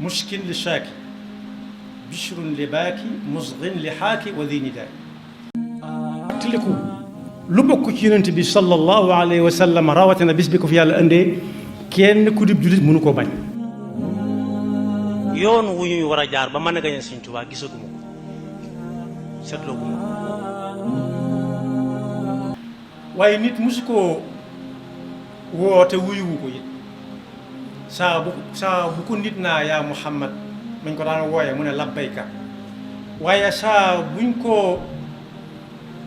mushkin li shaaki bishrun li baaki musghin li xaaki wa di nidaay tiliku lu bokk ci yonent bi sallallahu alayhi wa sallam rawatina bis bi ko fi yàlla indee kenn ku dib jullit mënu koo bañ. yoon wu ñuy war a jaar ba mën a gañe Sëñ Tuubaa gisaguma ko seetlooguma ko waaye nit musu koo woote wuyuwu ko it saa bu ko nit naa yaa Muhammad mañ ko daan wooye mu ne labbayka waaye saa buñ ko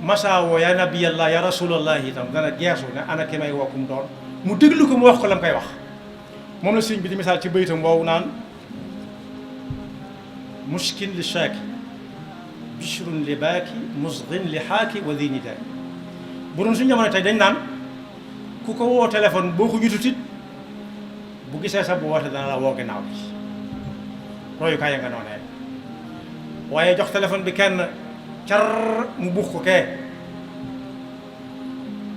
masaa woo yaa nabiyallah ya rasulallah itam dana geesu ne ana ki may woo kum doon mu déglu ko mu wax ko la mu koy wax moom la sëñ bi di misaal ci baytam woowu naan mushkin li shaaki bishrun li baaki musghin li xaaki wa di nidaay bu doon suñu jamono tey dañ naan ku ko woo téléphone boo ko jututit bu gisee sa bu woote dana la woo ginnaaw bi royukaay ya nga noonee waaye jox téléphone bi kenn car mu buux ko kee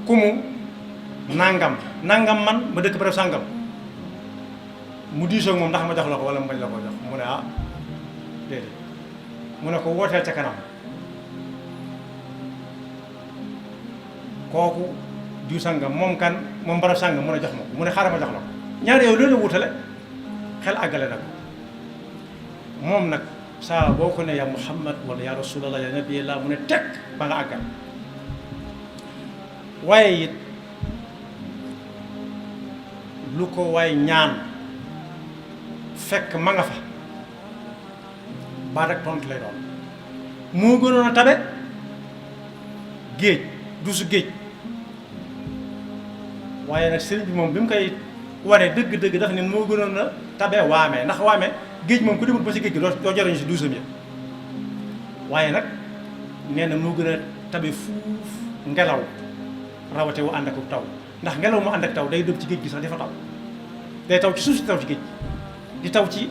ku mu nangam man ma dëkk barab sàngam mu diisoog moom ndax ma jox la ko wala mu bañ la ko jox mu ne ah déedéet mu ne ko wooteel ca kanam kooku diw sàngam moom kan moom barab sàngam mu ne jox ma ko mu ne xaaral ma jox la ko ñaar yow loolu la wutale xel àggale na ko moom nag saa boo ko ne yaa Muhammad wala yaa Rasulallah yaa Nabiyallah mu ne teg ba nga àggal waaye it lu ko waay ñaan fekk ma nga fa baat ak tontu lay doon moo gënoon a tabe géej du su géej waaye nag sëriñ bi moom bi mu koy wane dëgg-dëgg dafa ne moo gënoon a tabe waame ndax waame géej moom ku demul ba si géej gi doo jariñu si duusam ya waaye nag nee na moo gën a tabe fuuf ngelaw rawate wu ànd ak taw ndax ngelaw mu ànd ak taw day dëb ci géej gi sax dafa taw day taw ci suuf si taw ci géej di taw ci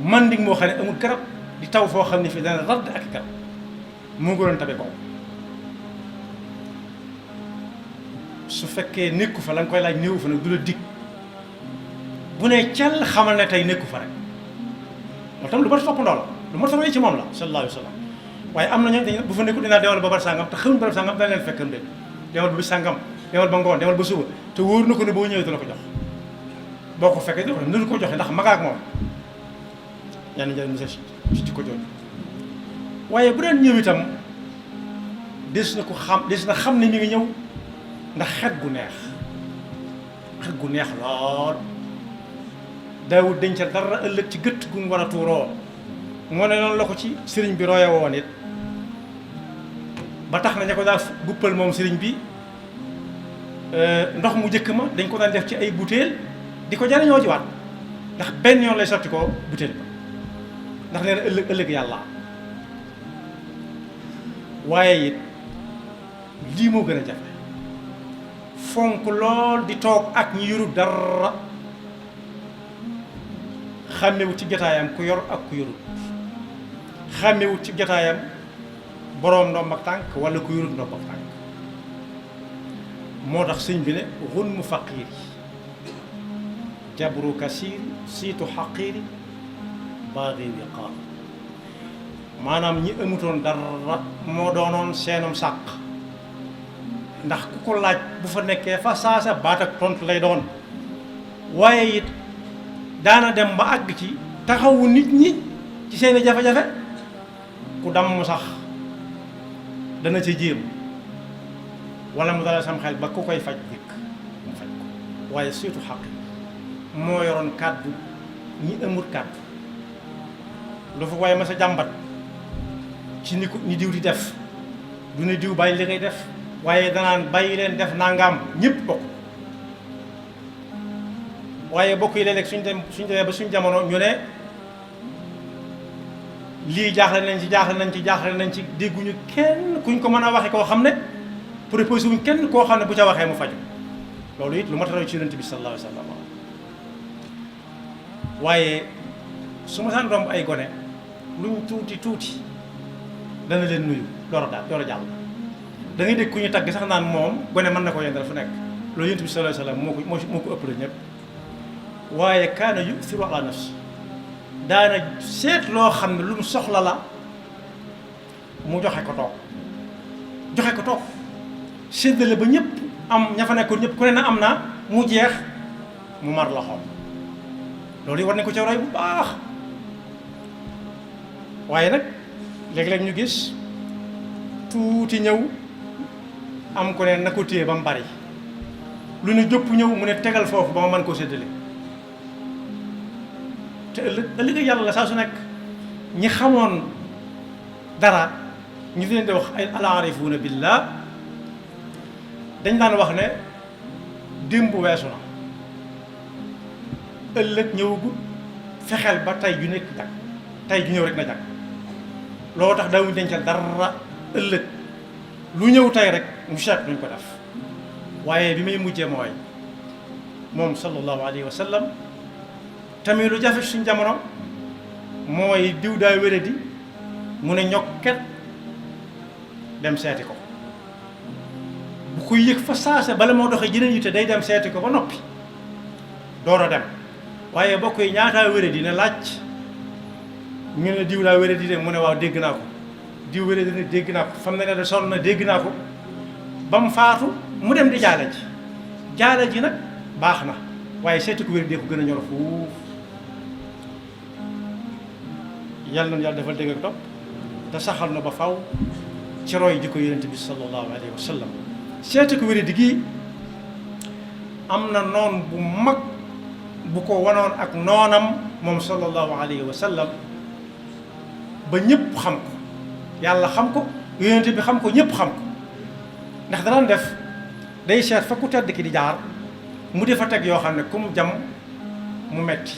manding moo xam ne amul garab di taw foo xam ne fii dana radd ak garab moo gënoon tabe kaw su fekkee nekku fa la nga koy laaj néewu fa nag du la dig bu ne cell xamal ne tey nekku fa rek loolu tam lu ma toppandoo la lu ma roy ci moom la sallallahu alayhi wa sallam waaye am na ñoo dañ bu fa nekku dinaa demal ba bar sàngam te xamuñ barab sàngam dana leen fekkam de demal ba bis sàngam demal ba ngoon demal ba suba te wóor na ko ne boo ñëwee dana ko jox boo ko fekkee dina ko nunu ko joxe ndax magaak moom yaa ngi jël ci ko jooju waaye bu daan ñëw itam des na xam ne mi ngi ñëw ndax xet gu neex lool daawut dencal dara ëllëg ci gëtt gu mu war a tuuroo moo ne noonu la ko ci sëriñ bi roye woon it ba tax na ña ko daal guppal moom sëriñ bi ndox mu njëkk ma dañ ko daan def ci ay butéel di ko jariñoo ci waat ndax benn yoon lay sotti ko butéel ba ndax nee na ëllëg yàlla waaye it lii moo gën a jafe fonk lool di toog ak ñi yorul dara xàmmewut ci jotaayam ku yor ak ku yorul xàmmewut ci jotaayam boroom ndomb ak tànk wala ku yorul ndomb ak tànk moo tax sëñ bi ne xun mu faqiir jabru kasiir siitu xaqiiri baagi wiqaar maanaam ñi amutoon dara moo doonoon seenum sàq ndax ku ko laaj bu fa nekkee fa saasa baat ak tontu lay doon waaye it daana dem ba àgg ci taxawu nit ñi ci seeni jafe-jafe ku damm sax dana ca jéem wala mu dala sam xel ba ku koy faj dikk mu faj ko waaye surtout xaq moo yoroon kàddu ñi amul kàddu lu fa waaye ma sa jàmbat ci ni diw di def du ne diw bàyyi li ngay def waaye danaan bàyyi leen def nangam ñëpp bokk waaye bokk yi léeg-léeg suñ demee ba suñ jamono ñu ne lii jaaxle nañ ci dégguñu kenn kuñ ko mën a waxe koo xam ne proposé wuñ kenn koo xam ne bu ca waxee mu faju loolu it lu ma taroy ci yonent bi sallallahu alayhi wa sallam waaye su ma saan romb ay gone luñ tuuti dana leen nuyu door a jàll da ngay dégg ku ñu tagg sax naan moom gone mën na ko yendal fu nekk loolu yonent bi sallallahu alayhi wa sallam moo ko ëppale ñëpp waaye kaana yu'thiru ala nafsi daana seet loo xam ne lu mu soxla la mu joxe ko toog séddale ba ñëpp am ña fa nekkoon ñëpp ku ne na am naa mu jeex mu mar loxoom. loolu yi war nañ ko ca roy bu baax waaye nag léeg-léeg ñu gis tuuti ñëw am ko ne na ko téye ba mu bari lu ne jëpp ñëw mu ne tegal foofu ba ma mën koo séddale te ëllëg yàlla la saa su nekk ñi xamoon dara ñu leen di wax ay al-aarifuuna billah dañ daan wax ne démb weesu na ëllëg ñëwagut fexeel ba tey ju nekk jag tey ju ñëw rek na jag loolu tax daawuñu dencal dara ëllëg lu ñëw tey rek mu seet duñ ko def waaye bi may mujjee mooy moom sallallahu alayhi wa sallam tamit lu jafe suñ jamono mooy diw daa wéradi mu ne ñokket dem seeti ko bu koy yëg fa saase bala moo doxee jeneen yitte day dem seeti ko ba noppi door a dem waaye bokk yi ñaataa wéradi ne laaj ñu ne diw daa wéradi de mu ne waaw dégg naa ko diw wéradi ne dégg naa ko fam ne ne de sonn na dégg naa ko ba mu faatu mu dem di jaale ji nag baax na waaye seeti ko wéradi ko gën a ñor fuuf yàlla na yàlla defal dégg ak topp te saxal na ba faw ci roy ji ko yonent bi sallallahu alayhi wa sallam seeti ko wéradi gi am na noon bu mag bu ko wanoon ak noonam moom sallallahu alayhi wa sallam ba ñëpp xam ko yàlla xam ko yonent bi xam ko ñëpp xam ko ndax danaan def day seet fa ku tedd ki di jaar mu defa teg yoo xam ne ku mu jam mu metti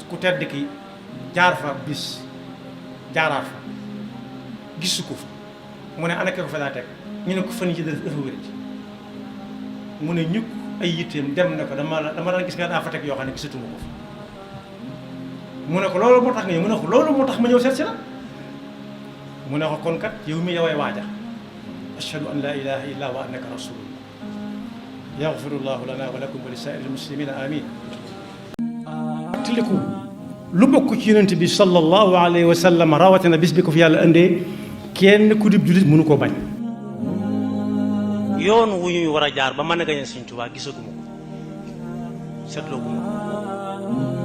ku tedd ki jaar fa bis jaaraat fa gisu ko fa mu ne ana ko fa daa teg ñu ne ko fan yi ci dafa wérati mu ne ñukk ay yitteem dem ne ko dama daan gis nga daa fa teg yoo xam ne gisatuma ko fa mu ne ko loolu moo tax nga ñëw mu ne ko loolu moo tax ma ñëw seet si la mu ne ko kon kat yow mi yoway waaja ashhadu an la ilaha illa wa annaka rasulullah yaghfirullahu lana wa lakum wa li saa'iril muslimina amin tiliku lu bokk ci yonent bi sallallahu alayhi wa sallam rawatina bis bi ko fi yàlla indee kenn ku dib jullit mënu koo bañ yoon wu ñuy war a jaar ba mën a gañe Sëñ Tuubaa gisaguma ko seetloo guma ko